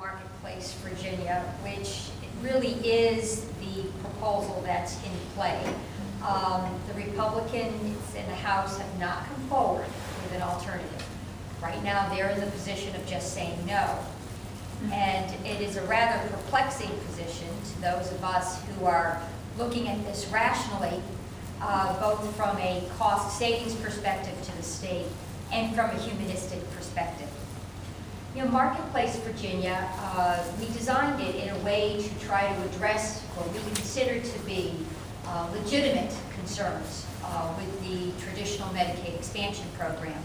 Marketplace Virginia, which really is the proposal that's in play. The Republicans in the House have not come forward with an alternative. Right now, they're in the position of just saying no. And it is a rather perplexing position to those of us who are looking at this rationally, both from a cost savings perspective to the state and from a humanistic perspective. You know, Marketplace Virginia, we designed it in a way to try to address what we consider to be legitimate concerns with the traditional Medicaid expansion program.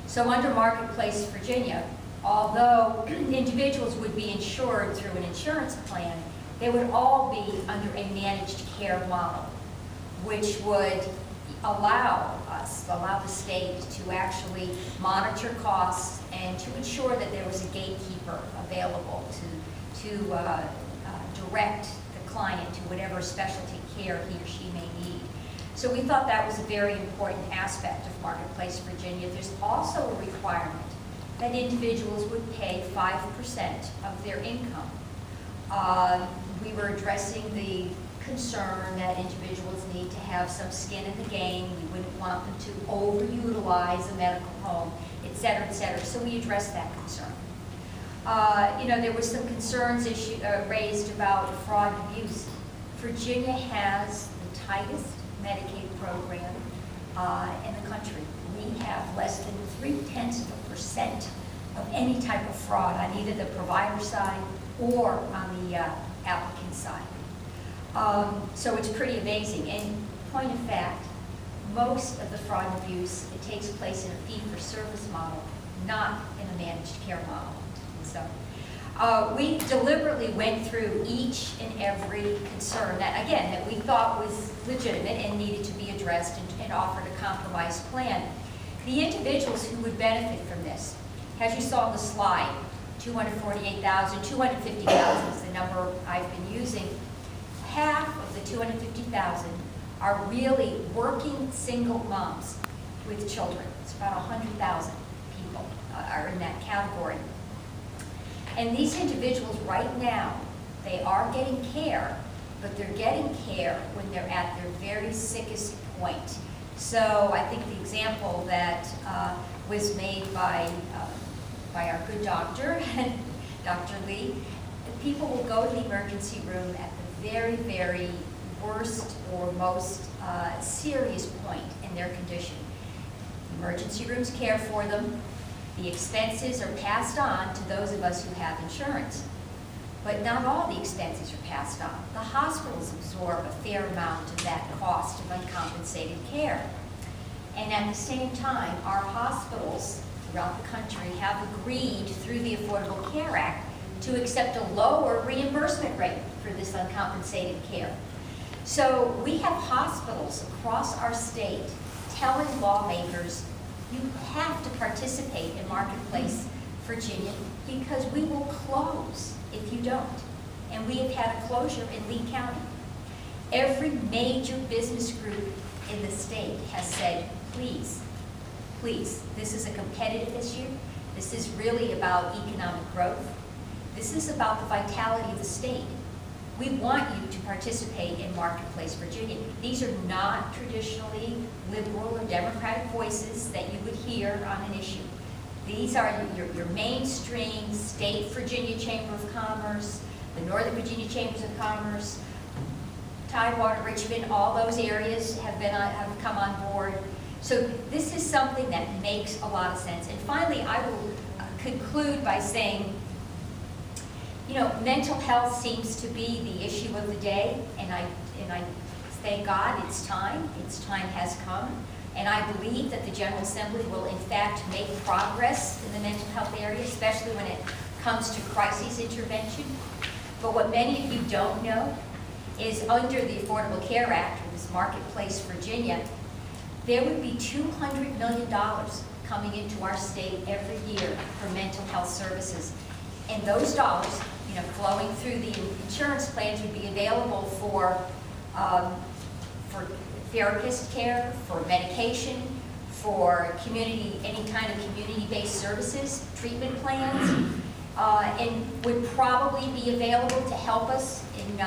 So under Marketplace Virginia, although individuals would be insured through an insurance plan, they would all be under a managed care model, which would allow the state to actually monitor costs and to ensure that there was a gatekeeper available to direct the client to whatever specialty care he or she may need. So we thought that was a very important aspect of Marketplace Virginia. There's also a requirement that individuals would pay 5% of their income. We were addressing the concern that individuals need to have some skin in the game. We wouldn't want them to overutilize a medical home, et cetera, et cetera. So we addressed that concern. You know, there were some concerns raised about fraud and abuse. Virginia has the tightest Medicaid program in the country. We have less than 0.3% of any type of fraud on either the provider side or on the applicant side. So it's pretty amazing. And point of fact, most of the fraud and abuse, it takes place in a fee-for-service model, not in a managed care model. So we deliberately went through each and every concern that, again, that we thought was legitimate and needed to be addressed and offered a compromise plan. The individuals who would benefit from this, as you saw on the slide, 248,000, 250,000 is the number I've been using. Half of the 250,000 are really working single moms with children. It's about 100,000 people are in that category. And these individuals right now, they are getting care, but they're getting care when they're at their very sickest point. So I think the example that was made by our good doctor, Dr. Lee, people will go to the emergency room at the very, very worst or most serious point in their condition. Emergency rooms care for them. The expenses are passed on to those of us who have insurance. But not all the expenses are passed on. The hospitals absorb a fair amount of that cost of uncompensated care. And at the same time, our hospitals throughout the country have agreed through the Affordable Care Act to accept a lower reimbursement rate for this uncompensated care. So we have hospitals across our state telling lawmakers, you have to participate in Marketplace Virginia because we will close if you don't. And we have had a closure in Lee County. Every major business group in the state has said, please, please, this is a competitive issue. This is really about economic growth. This is about the vitality of the state. We want you to participate in Marketplace Virginia. These are not traditionally liberal or democratic voices that you would hear on an issue. These are your mainstream state Virginia Chamber of Commerce, the Northern Virginia Chambers of Commerce, Tidewater, Richmond, all those areas have come on board. So this is something that makes a lot of sense. And finally, I will conclude by saying, you know, mental health seems to be the issue of the day, and I thank God it's time has come, and I believe that the General Assembly will in fact make progress in the mental health area, especially when it comes to crisis intervention. But what many of you don't know is under the Affordable Care Act, or this Marketplace Virginia, there would be $200 million coming into our state every year for mental health services. And those dollars, you know, flowing through the insurance plans would be available for therapist care, for medication, for community, any kind of community-based services, treatment plans. and would probably be available to help us in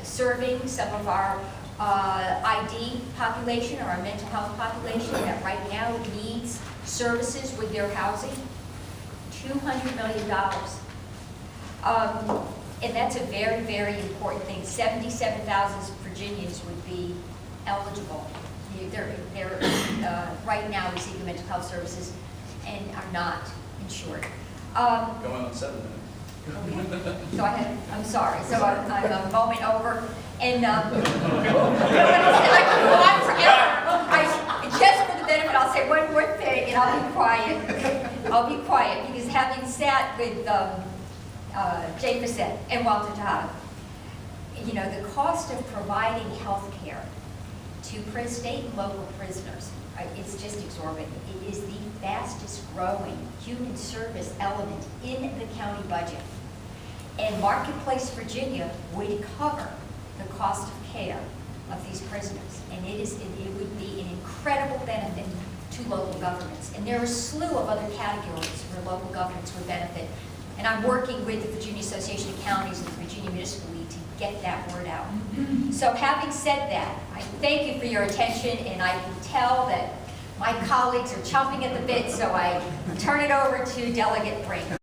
serving some of our ID population or our mental health population that right now needs services with their housing. $200 million. And that's a very, very important thing. 77,000 Virginians would be eligible. They're right now receiving mental health services and are not insured. Going on 7 minutes. Okay. So I'm sorry. So I'm a moment over. And I could go on forever. Just for the benefit, I'll say one more thing, and I'll be quiet. I'll be quiet because having sat with Jay Bissett and Walter Tejada, you know, the cost of providing health care to state and local prisoners, it's just exorbitant. It is the fastest growing human service element in the county budget. And Marketplace Virginia would cover the cost of care of these prisoners. And it would be an incredible benefit to local governments. And there are a slew of other categories where local governments would benefit. And I'm working with the Virginia Association of Counties and the Virginia Municipal League to get that word out. So having said that, I thank you for your attention, and I can tell that my colleagues are chomping at the bit, so I turn it over to Delegate Brink.